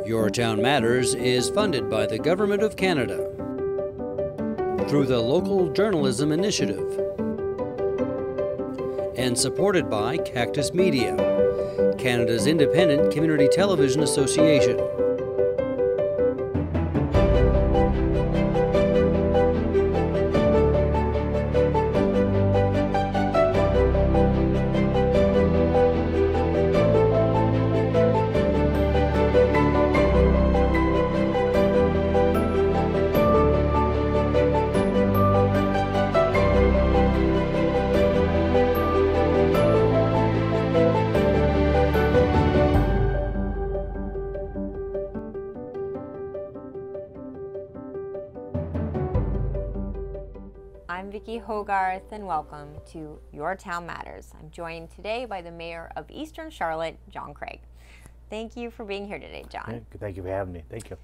Your Town Matters is funded by the Government of Canada through the Local Journalism Initiative and supported by Cactus Media, Canada's independent community television association. I'm Vicki Hogarth and welcome to Your Town Matters. I'm joined today by the Mayor of Eastern Charlotte, John Craig. Thank you for being here today, John. Yeah, thank you for having me. Thank you.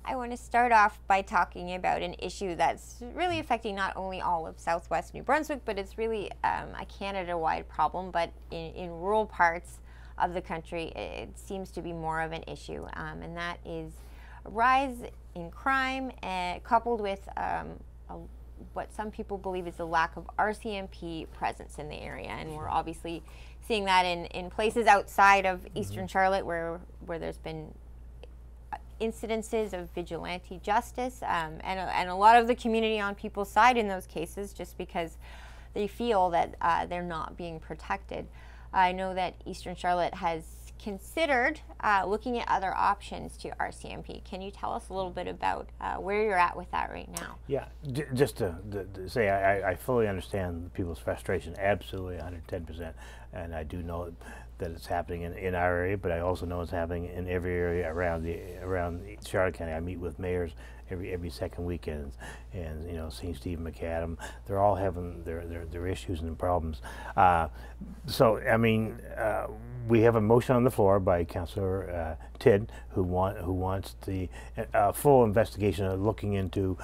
I want to start off by talking about an issue that's really affecting not only all of Southwest New Brunswick, but it's really a Canada-wide problem, but in rural parts of the country, it seems to be more of an issue, and that is a rise in crime coupled with what some people believe is the lack of RCMP presence in the area, and we're obviously seeing that in places outside of Eastern Charlotte where there's been incidences of vigilante justice, and a lot of the community on people's side in those cases just because they feel that they're not being protected. I know that Eastern Charlotte has considered looking at other options to RCMP. Can you tell us a little bit about where you're at with that right now? Yeah, just to say I fully understand people's frustration, absolutely 110%, and I do know that it's happening in our area, but I also know it's happening in every area around Charlotte County. I meet with mayors every second weekend, and you know, St. Steve McAdam, they're all having their issues and problems. So I mean, we have a motion on the floor by Councillor Tidd, who wants the full investigation of looking into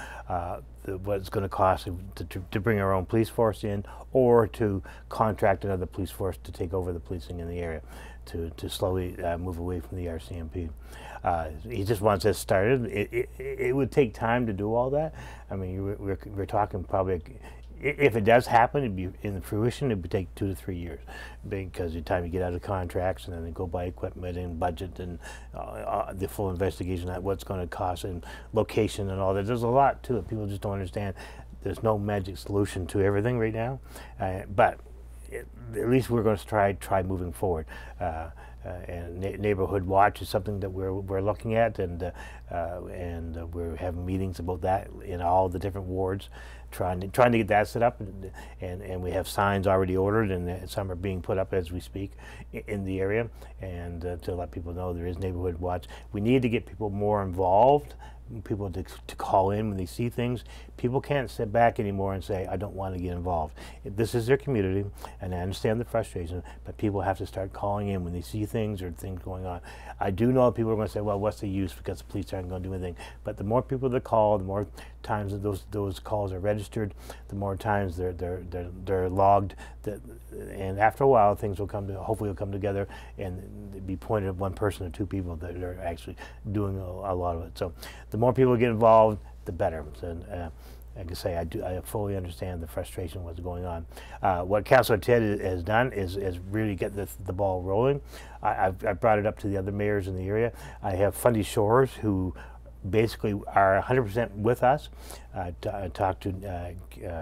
what it's going to cost to bring our own police force in, or to contract another police force to take over the policing in the area, to slowly move away from the RCMP. He just wants us started. It would take time to do all that. I mean, we're talking probably, if it does happen, it'd be in fruition, it would take 2 to 3 years, because the time you get out of contracts and then they go buy equipment and budget and the full investigation of what's going to cost and location and all that. There's a lot to it. People just don't understand. There's no magic solution to everything right now, but at least we're going to try moving forward. And neighborhood watch is something that we're looking at, and we're having meetings about that in all the different wards, trying to get that set up, and we have signs already ordered, and some are being put up as we speak in the area, and to let people know there is neighborhood watch. We need to get people more involved, people to call in when they see things. People can't sit back anymore and say, I don't want to get involved. This is their community, and I understand the frustration, but people have to start calling in when they see things or things going on. I do know people are going to say, well, what's the use, because the police aren't going to do anything. But the more people that call, the more times that those calls are registered, the more times they're logged, and after a while things will hopefully come together, and be pointed at one person or two people that are actually doing a lot of it. So the more people get involved, the better. And like I say, I fully understand the frustration of what's going on. What Councillor Tidd has done is really get the ball rolling. I've brought it up to the other mayors in the area. I have Fundy Shores, who basically are 100% with us. I talked to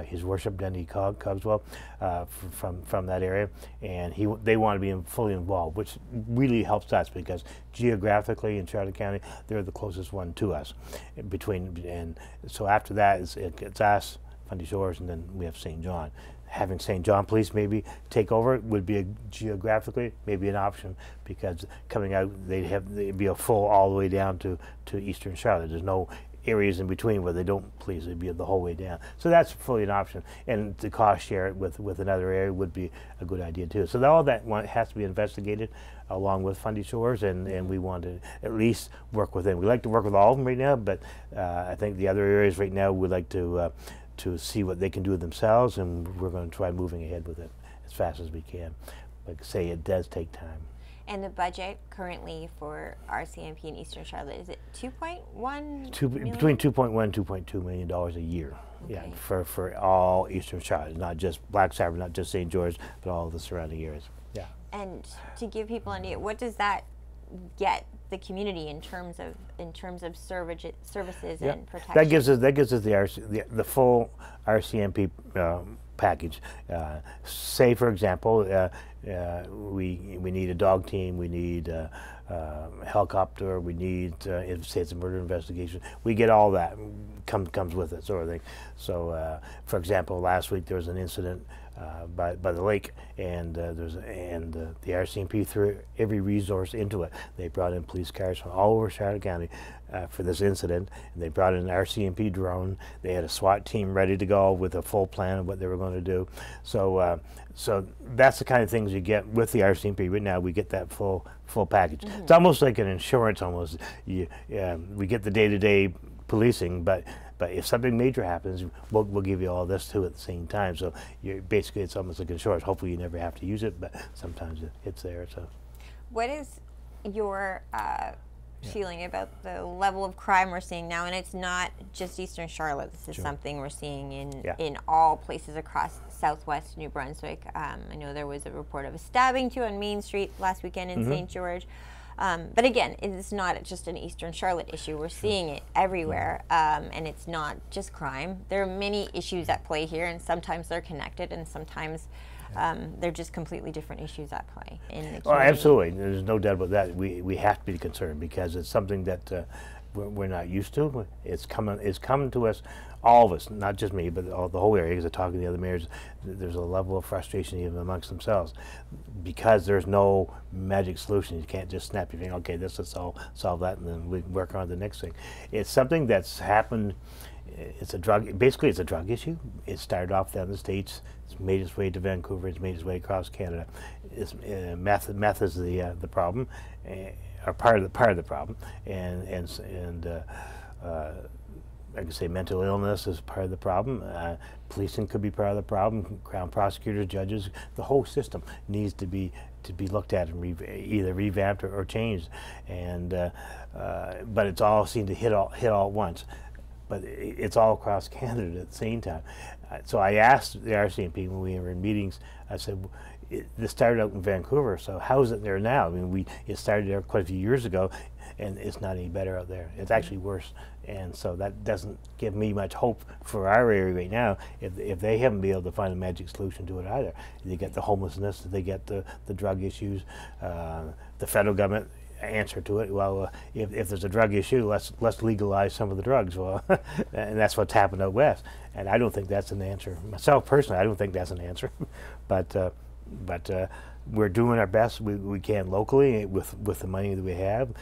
His Worship Denny Cogswell from that area, and they want to be fully involved, which really helps us, because geographically in Charlotte County they're the closest one to us. And so after that it's us, Fundy Shores, and then we have St. John. Having St. John Police maybe take over would be geographically maybe an option, because coming out they'd be a full all the way down to Eastern Charlotte. There's no areas in between where they don't police. It'd be the whole way down. So that's fully an option, and to cost share it with another area would be a good idea too. So all that has to be investigated along with Fundy Shores, and we want to at least work with them. We like to work with all of them right now, but I think the other areas right now we'd like to see what they can do themselves, and we're going to try moving ahead with it as fast as we can. Like I say, it does take time. And the budget currently for RCMP in Eastern Charlotte, is it 2.1? Between 2.1 and 2.2 million dollars a year. Okay. Yeah, for all Eastern Charlotte, not just Black Sabbath, not just St. George, but all the surrounding areas. Yeah. And to give people an idea, what does that get the community in terms of services and protection? That gives us the full RCMP package. Say, for example, we need a dog team, we need a helicopter, we need if say it's a murder investigation, we get all that comes with it, sort of thing. So, for example, last week there was an incident by the lake, and the RCMP threw every resource into it. They brought in police cars from all over Charlotte County for this incident, and they brought in an RCMP drone. They had a SWAT team ready to go with a full plan of what they were going to do. So so that's the kind of things you get with the RCMP. Right now we get that full package. Mm-hmm. It's almost like an insurance almost. We get the day-to-day policing, but if something major happens, we'll give you all this too at the same time. So basically it's almost like insurance. Hopefully you never have to use it, but sometimes it's there. So, what is your feeling about the level of crime we're seeing now? And it's not just Eastern Charlotte. This is something we're seeing in all places across Southwest New Brunswick. I know there was a report of a stabbing too on Main Street last weekend in St. George. But again, it's not just an Eastern Charlotte issue. We're seeing it everywhere, and it's not just crime. There are many issues at play here, and sometimes they're connected, and sometimes they're just completely different issues at play in the community. Well, absolutely. There's no doubt about that. We have to be concerned because it's something that we're not used to. It's coming to us, all of us, not just me, but the whole area. Because I talk to the other mayors, there's a level of frustration even amongst themselves because there's no magic solution. You can't just snap your finger. Okay, this will solve that, and then we can work on the next thing. It's something that's happened. It's a drug. Basically, it's a drug issue. It started off down in the States. It's made its way to Vancouver. It's made its way across Canada. It's, meth is the problem, or part of the problem, and I could say mental illness is part of the problem. Policing could be part of the problem. Crown prosecutors, judges, the whole system needs to be looked at and either revamped or changed. And but it's all seemed to hit all at once. But it's all across Canada at the same time. So I asked the RCMP when we were in meetings. I said, this started out in Vancouver, so how is it there now? I mean, it started there quite a few years ago, and it's not any better out there. It's actually worse. And so that doesn't give me much hope for our area right now if they haven't been able to find a magic solution to it either. They get the homelessness, they get the drug issues, the federal government answer to it. Well, if there's a drug issue, let's legalize some of the drugs. Well, and that's what's happened out west. And I don't think that's an answer. Myself personally, I don't think that's an answer. But we're doing our best we can locally with the money that we have.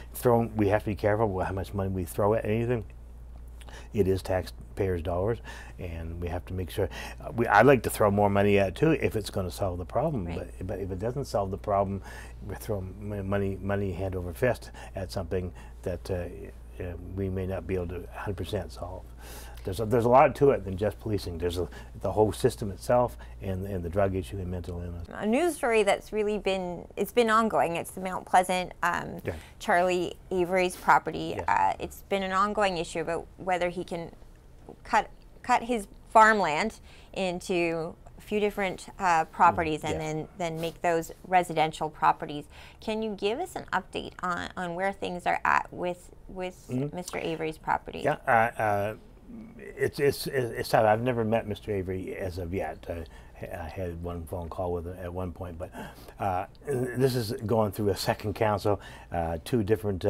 We have to be careful with how much money we throw at anything. It is taxpayers' dollars, and we have to make sure. I'd like to throw more money at it too if it's going to solve the problem. Right. But if it doesn't solve the problem, we're throwing money hand over fist at something that we may not be able to 100% solve. There's a lot to it than just policing. There's the whole system itself and the drug issue and mental illness. A news story that's really been ongoing. It's the Mount Pleasant Charlie Avery's property. Yes. It's been an ongoing issue about whether he can cut his farmland into a few different properties and then make those residential properties. Can you give us an update on where things are at with Mr. Avery's property? Yeah. It's tough. I've never met Mr. Avery as of yet. I had one phone call with him at one point, but this is going through a second council, two different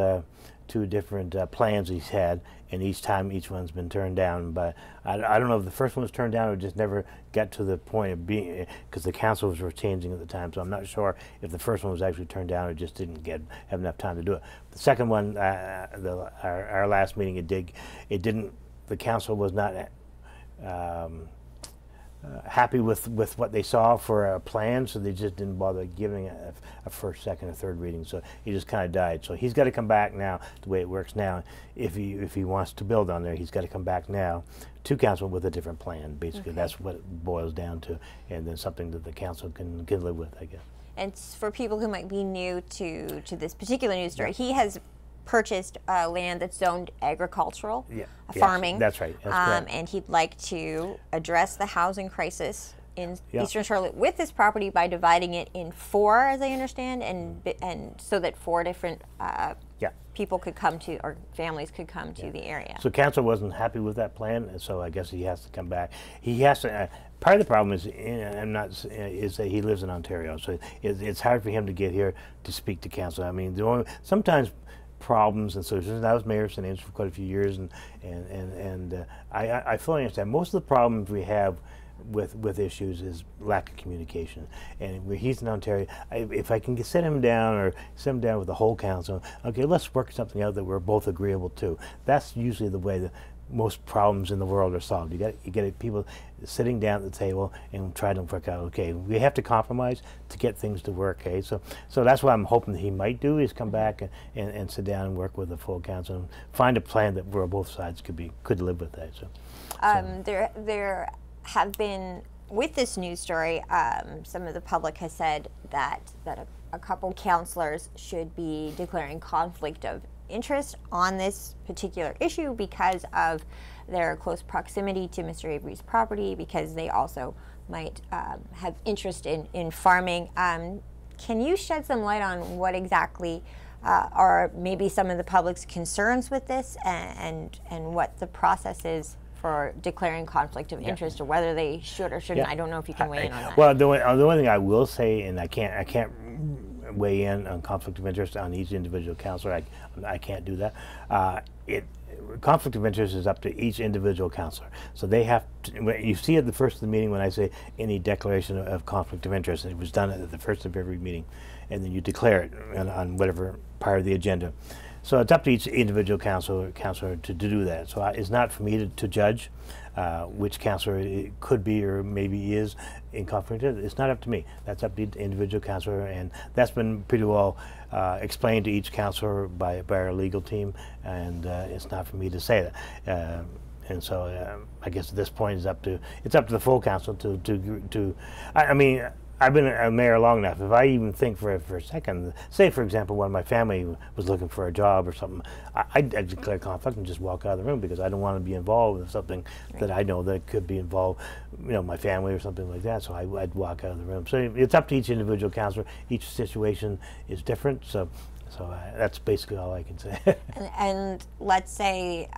plans he's had, and each one's been turned down. But I don't know if the first one was turned down or just never got to the point of being, because the councils were changing at the time. So I'm not sure if the first one was actually turned down or just didn't have enough time to do it. The second one, our last meeting, it didn't. The council was not happy with what they saw for a plan, so they just didn't bother giving a first, second, or third reading. So he just kind of died. So he's got to come back now. The way it works now, if he wants to build on there, he's got to come back now to council with a different plan. Basically, that's what it boils down to, and then something that the council can live with, I guess. And for people who might be new to this particular news story, he has purchased land that's zoned agricultural, farming. That's right. That's correct. And he'd like to address the housing crisis in Eastern Charlotte with this property by dividing it in 4, as I understand, and so that 4 different people could come to, or families could come to the area. So council wasn't happy with that plan, and so I guess he has to come back. He has to. Part of the problem is, is that he lives in Ontario, so it's hard for him to get here to speak to council. I mean, sometimes problems and solutions. I was mayor of St. Anne's for quite a few years, and I fully understand most of the problems we have with issues is lack of communication. And where he's in Ontario, if I can sit him down with the whole council, okay, let's work something out that we're both agreeable to. That's usually the way that most problems in the world are solved. You get people sitting down at the table and try to work out, okay, we have to compromise to get things to work, okay? So that's what I'm hoping that he might do, is come back and sit down and work with the full council and find a plan that where both sides could live with that. There have been, with this news story, some of the public has said that a couple councillors should be declaring conflict of interest on this particular issue because of their close proximity to Mr. Avery's property, because they also might have interest in farming. Can you shed some light on what exactly are maybe some of the public's concerns with this, and what the process is for declaring conflict of interest, or whether they should or shouldn't? I don't know if you can weigh in on that. Well, the one thing I will say, and I can't weigh in on conflict of interest on each individual councillor. I can't do that. Conflict of interest is up to each individual councillor. So they have to, you see at the first of the meeting when I say any declaration of conflict of interest, and it was done at the first of every meeting, and then you declare it on whatever part of the agenda. So it's up to each individual councillor to do that. So it's not for me to judge which councillor it could be or maybe is in conflict. It's not up to me. That's up to the individual councillor, and that's been pretty well explained to each councillor by our legal team, and it's not for me to say that. And so I guess at this point it's up to the full council to I mean, I've been a mayor long enough. If I even think for a second, say for example, when my family was looking for a job or something, I'd declare conflict and just walk out of the room, because I don't want to be involved with something that I know that could be involved, my family or something like that. So I'd walk out of the room. So it's up to each individual councillor. Each situation is different. So that's basically all I can say. and let's say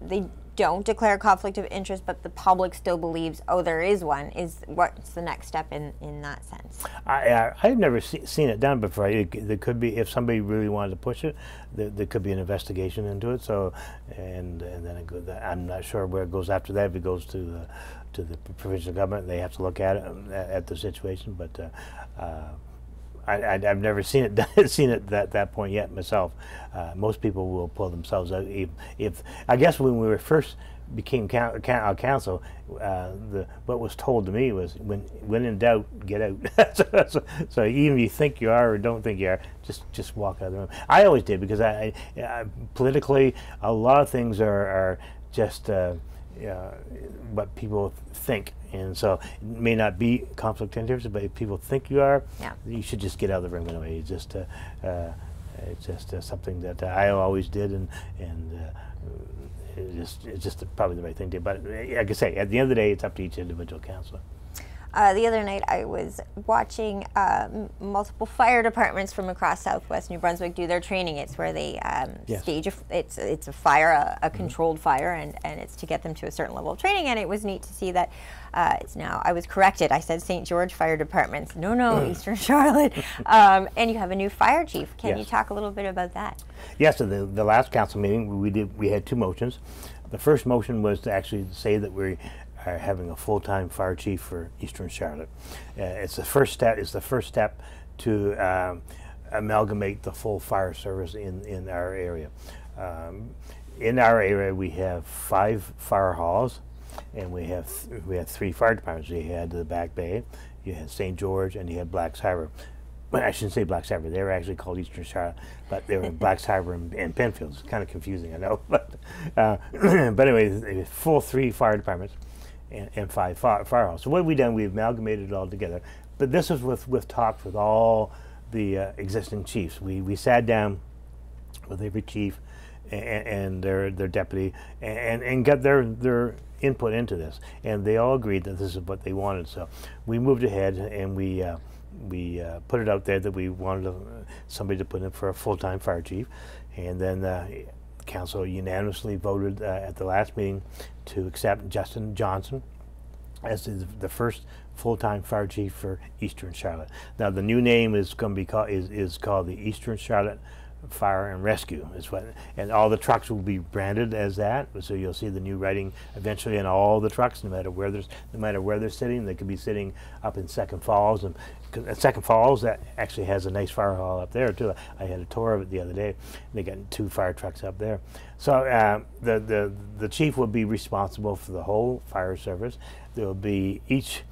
they don't declare conflict of interest, but the public still believes, oh, there is one. What's the next step in that sense? I've never seen it done before. There could be, if somebody really wanted to push it, there could be an investigation into it. So, and then it goes, I'm not sure where it goes after that. If it goes to the provincial government, they have to look at it at the situation. But I've never seen it that point yet myself. Most people will pull themselves out. If I guess when we were first became council, what was told to me was, when in doubt, get out. so even if you think you are or don't think you are, just walk out of the room. I always did, because I politically, a lot of things are just what people think, and so it may not be conflict of interest, but if people think you are, you should just get out of the room anyway. It's just something that I always did, and it's just probably the right thing to do. But like I say, at the end of the day, it's up to each individual councillor. The other night I was watching multiple fire departments from across southwest New Brunswick do their training. It's where they stage it's a fire, a controlled fire, and it's to get them to a certain level of training. And it was neat to see that it's now, I was corrected, I said St. George Fire Departments. No, Eastern Charlotte. And you have a new fire chief. Can you talk a little bit about that? Yes, so the last council meeting we had 2 motions. The first motion was to actually say that we are having a full-time fire chief for Eastern Charlotte. It's the first step. It's the first step to amalgamate the full fire service in our area. In our area, we have 5 fire halls, and we have 3 fire departments. You had the Back Bay, you had St. George, and you had Blacks Harbour. Well, I shouldn't say Blacks Harbour. They were actually called Eastern Charlotte, but they were Blacks Harbour and Penfield. It's kind of confusing, I know. But anyway, full 3 fire departments and 5 fire halls. So what we've done, we've amalgamated it all together, but this is with talks with all the existing chiefs. We sat down with every chief and their deputy and got their input into this, and they all agreed that this is what they wanted. So we moved ahead and we put it out there that we wanted somebody to put in for a full-time fire chief, and then council unanimously voted at the last meeting to accept Justin Johnson as the first full-time fire chief for Eastern Charlotte. Now the new name is going to be called the Eastern Charlotte Fire and Rescue, is what, and all the trucks will be branded as that. So you'll see the new writing eventually in all the trucks, no matter where they're sitting. They could be sitting up in Second Falls, and Second Falls that actually has a nice fire hall up there too. I had a tour of it the other day. They got 2 fire trucks up there. So the chief will be responsible for the whole fire service. There will be each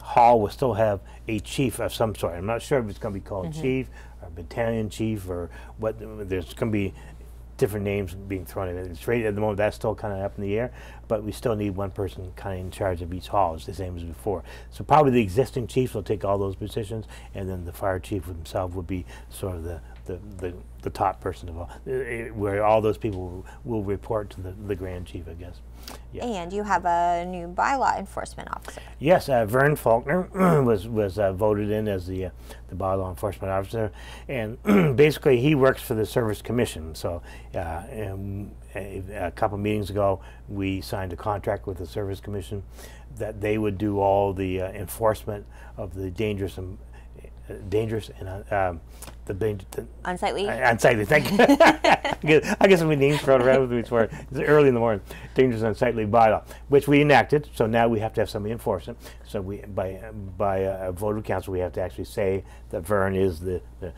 hall will still have a chief of some sort. I'm not sure if it's going to be called chief or battalion chief or what. There's going to be different names being thrown in. It's right at the moment that's still kind of up in the air, but we still need one person kind of in charge of each hall. It's the same as before. So probably the existing chiefs will take all those positions, and then the fire chief himself would be sort of the top person of all, where all those people will report to the grand chief, I guess. Yeah. And you have a new bylaw enforcement officer. Yes, Vern Faulkner was voted in as the bylaw enforcement officer, and basically he works for the Service Commission. So a couple meetings ago, we signed a contract with the Service Commission that they would do all the enforcement of the dangerous and unsightly. Unsightly. Thank you. I guess we names thrown around with each word. It's early in the morning. Dangerous and unsightly bylaw, which we enacted. So now we have to have somebody enforce it. So we, by a vote of council, we have to actually say that Vern is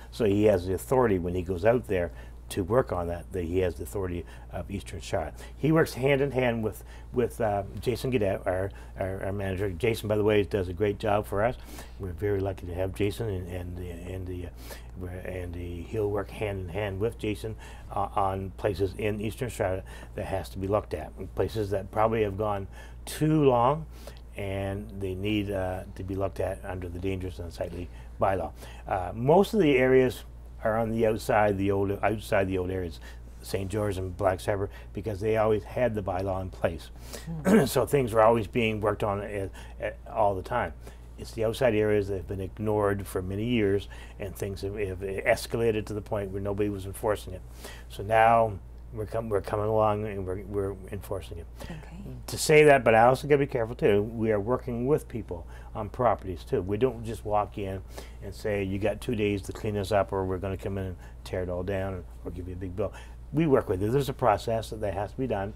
so he has the authority when he goes out there to work on that he has the authority of Eastern Charlotte. He works hand in hand with Jason Gadet, our manager. Jason, by the way, does a great job for us. We're very lucky to have Jason, and he'll work hand in hand with Jason on places in Eastern Charlotte that has to be looked at, places that probably have gone too long and they need to be looked at under the dangerous and unsightly bylaw. Most of the areas are on the outside the old areas, St. George and Black Sabbath, because they always had the bylaw in place. So things were always being worked on all the time. It's the outside areas that have been ignored for many years, and things have escalated to the point where nobody was enforcing it. So now we're coming along and we're enforcing it. Okay. To say that, but I also got to be careful too. We are working with people on properties too. We don't just walk in and say you got 2 days to clean this up, or we're going to come in and tear it all down, or give you a big bill. We work with it. There's a process that has to be done.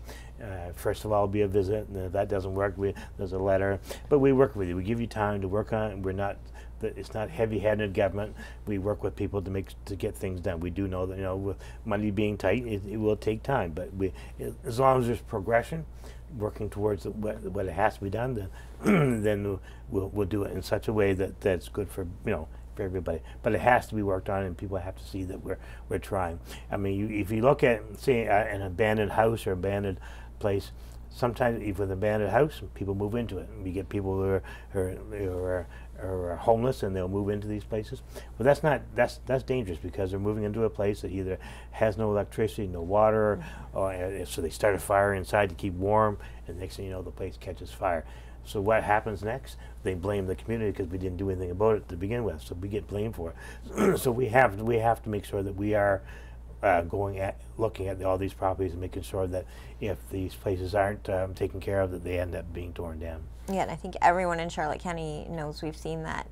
First of all, it'll be a visit, and if that doesn't work, there's a letter. But we work with you. We give you time to work on it, and we're not. It's not heavy-handed government. We work with people to get things done. We do know that with money being tight, it will take time. But as long as there's progression, working towards what it has to be done, then we'll do it in such a way that's good for for everybody. But it has to be worked on, and people have to see that we're trying. I mean, if you look at say an abandoned house or abandoned place, sometimes if with an abandoned house, people move into it. We get people who are homeless, and they'll move into these places. Well, that's dangerous, because they're moving into a place that either has no electricity, no water, or so they start a fire inside to keep warm, and next thing you know, the place catches fire. So what happens next? They blame the community because we didn't do anything about it to begin with. So we get blamed for it. So we have to make sure that we are looking at all these properties and making sure that if these places aren't taken care of, that they end up being torn down. Yeah, and I think everyone in Charlotte County knows we've seen that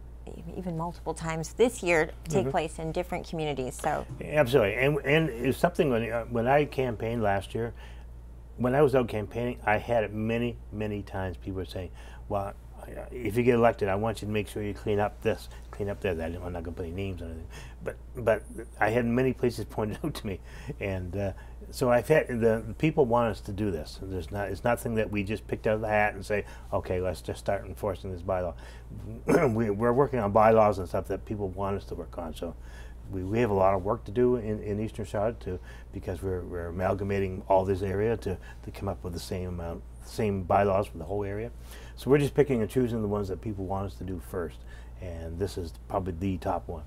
even multiple times this year take place in different communities. So absolutely, and it's something when I campaigned last year. When I was out campaigning, I had it many times. People were saying, well, if you get elected, I want you to make sure you clean up this, clean up that. I'm not going to put any names on anything. But I had many places pointed out to me. And so I've had, the people want us to do this. It's nothing that we just picked out of the hat and say, okay, let's just start enforcing this bylaw. We're working on bylaws and stuff that people want us to work on. So we have a lot of work to do in Eastern Charlotte because we're amalgamating all this area to come up with the same bylaws for the whole area. So we're just picking and choosing the ones that people want us to do first, and this is probably the top one.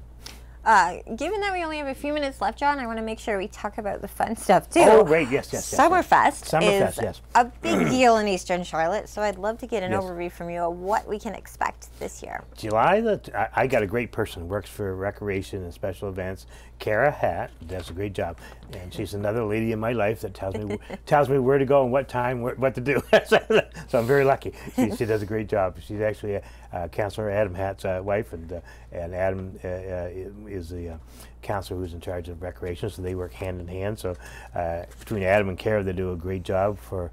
Given that we only have a few minutes left, John, I want to make sure we talk about the fun stuff too. Oh, right, yes. Summerfest is yes. a big deal in Eastern Charlotte, so I'd love to get an Yes. overview from you of what we can expect this year. I got a great person, works for recreation and special events, Kara Hatt, does a great job, and she's another lady in my life that tells me where to go and what time, what to do. So I'm very lucky. She does a great job. She's actually Councillor Adam Hatt's wife, and Adam is the councillor who's in charge of recreation, so they work hand in hand. So between Adam and Kara, they do a great job for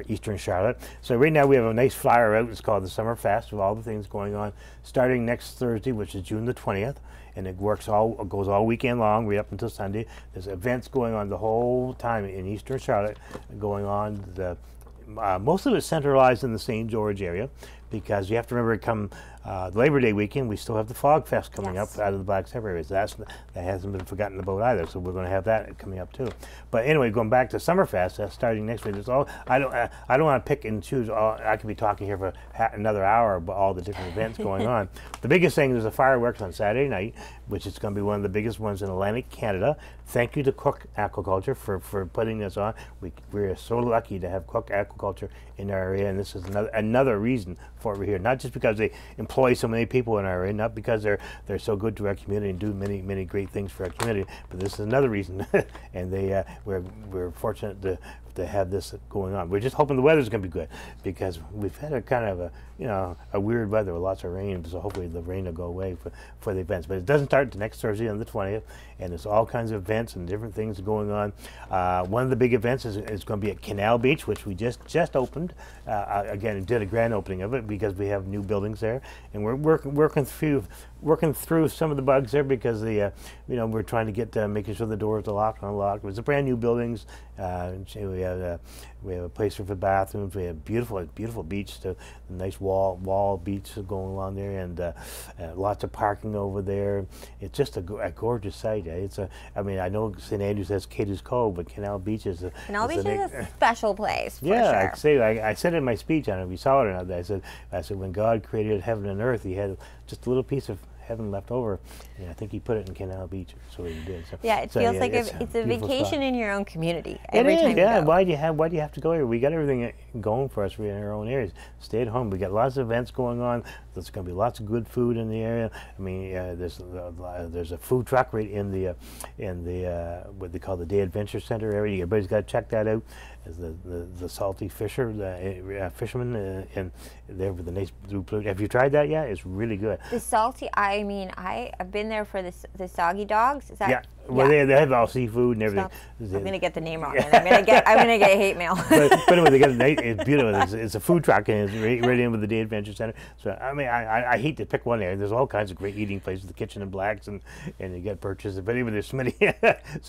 Eastern Charlotte. So right now we have a nice flyer out. It's called the Summer Fest, with all the things going on, starting next Thursday, which is June the 20th. And it goes all weekend long, right up until Sunday. There's events going on the whole time in Eastern Charlotte, going on. Most of it's centralized in the St. George area, because you have to remember, come Labor Day weekend, we still have the Fog Fest coming up out of the Black Sabbath areas. That hasn't been forgotten about either, so we're going to have that coming up too. But anyway, going back to Summerfest, that's starting next week. I don't want to pick and choose. I could be talking here for another hour about all the different events going on. The biggest thing is the fireworks on Saturday night, which is going to be one of the biggest ones in Atlantic Canada. Thank you to Cook Aquaculture for putting this on. We're so lucky to have Cook Aquaculture in our area, and this is another reason for it. We're here, not just because they employ so many people in our area, not because they're so good to our community and do many great things for our community, but this is another reason. And we're fortunate to have this going on. We're just hoping the weather's going to be good, because we've had a kind of a weird weather with lots of rain, so hopefully the rain will go away for the events. But it doesn't start until next Thursday on the 20th, and there's all kinds of events and different things going on. One of the big events is going to be at Canal Beach, which we just opened. Again, did a grand opening of it because we have new buildings there, and we're working through some of the bugs there, because we're trying to get making sure the doors are locked and unlocked. It's a brand new buildings. We have a place for the bathrooms. We have beautiful beach, a nice wall beach going along there, and lots of parking over there. It's just a gorgeous site. I know St. Andrews has Cato's Cove, but Canal Beach is a special place. For yeah, sure. I said in my speech, I don't know if you saw it or not. I said when God created heaven and earth, He had just a little piece of heaven left over, and I think He put it in Canal Beach. So He did. So, yeah, it feels like it's a vacation spot in your own community. Every time you go. Why do you have to go here? We got everything going for us in our own areas. Stay at home. We got lots of events going on. There's going to be lots of good food in the area. I mean, there's a food truck right in the what they call the Day Adventure Center area. Everybody's got to check that out. As the salty fishermen and there with the nice blue plate. Have you tried that yet? It's really good. The salty. I mean, I've been there for the Soggy Dogs. Is that? Yeah. Well, they have all seafood and everything. I'm gonna get the name wrong. And I'm gonna get hate mail. but anyway, they got it's beautiful. It's a food truck, and it's right in with the Day Adventure Center. So I mean, I hate to pick one there. There's all kinds of great eating places, the Kitchen and Blacks, and you get purchases. But even there's so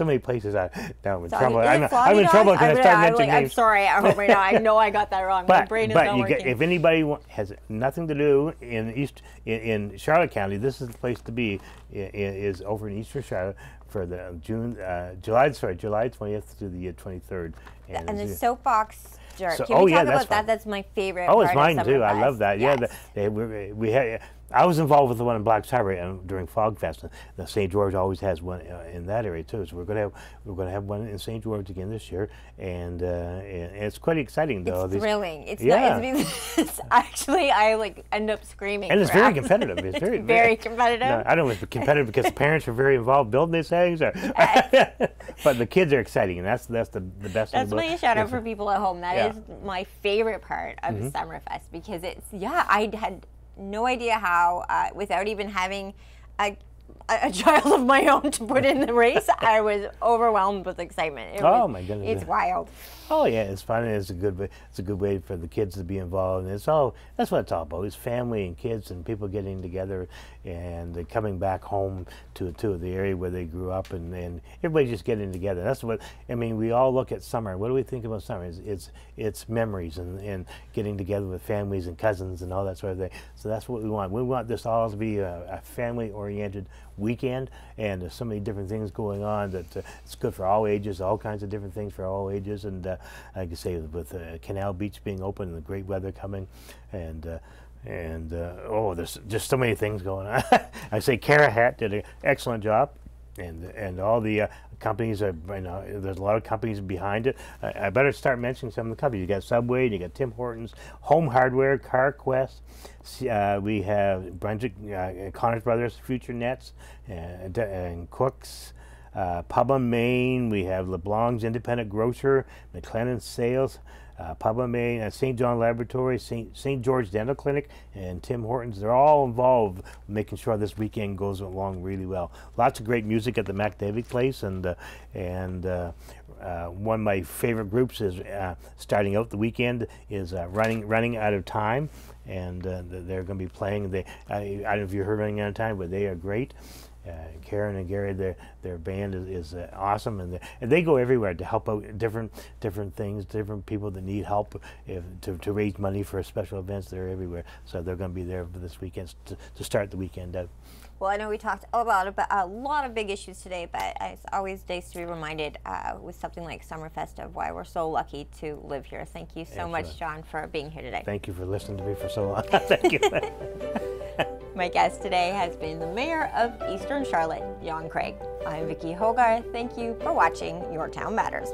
many places. Now I'm in trouble. I'm in trouble because I start mentioning names. I'm sorry. I hope right now. I know I got that wrong. My brain is not working. If anybody has nothing to do in Charlotte County, this is the place to be. Is over in Eastern Charlotte for the July 20th to the 23rd. And the soapbox jerk. So, Can we talk that's about that? That's my favorite. Oh, it's part mine too. I love that. Yes. Yeah, we had. I was involved with the one in Black Sabbath during Fog Fest. The St. George always has one in that area too. So we're going to have one in St. George again this year, and it's quite exciting though. It's thrilling. It's it's actually I end up screaming. And it's very competitive. It's very competitive. No, I don't know if it's competitive because the parents are very involved building these things, but the kids are exciting, and that's the best. That's my shout out for people at home. That is my favorite part of Summerfest, because I had no idea how, without even having a child of my own to put in the race, I was overwhelmed with excitement. My goodness! It's wild. Oh yeah, it's fun. And it's a good way for the kids to be involved. And that's what it's all about. It's family and kids and people getting together and coming back home to the area where they grew up, and everybody just getting together. That's what I mean. We all look at summer. What do we think about summer? It's memories and getting together with families and cousins and all that sort of thing. So that's what we want. We want this all to be a family-oriented weekend, and there's so many different things going on that it's good for all ages, all kinds of different things for all ages. And like I say, with Canal Beach being open and the great weather coming, and oh, there's just so many things going on. I say Cara Hatt did an excellent job, and all the companies are, you know, there's a lot of companies behind it. I better start mentioning some of the companies. You got Subway, you got Tim Hortons, Home Hardware, CarQuest. We have Brunswick, Connors Brothers, Future Nets, and Cooks. Pub Maine, we have LeBlanc's Independent Grocer, McLennan Sales, Pub Maine, St. John Laboratory, St. George Dental Clinic, and Tim Hortons. They're all involved making sure this weekend goes along really well. Lots of great music at the McDavid Place, and one of my favorite groups is starting out the weekend is Running Out of Time, and they're going to be playing. I don't know if you heard Running Out of Time, but they are great. Karen and Gary, their band is awesome, and they go everywhere to help out different things, different people that need help to raise money for special events. They're everywhere, so they're going to be there for this weekend to start the weekend out. Well, I know we talked about a lot of big issues today, but it's always nice to be reminded with something like Summerfest of why we're so lucky to live here. Thank you so much, John, for being here today. Thank you for listening to me for so long. Thank you. My guest today has been the Mayor of Eastern Charlotte, Jan Craig. I'm Vicki Hogarth. Thank you for watching Your Town Matters.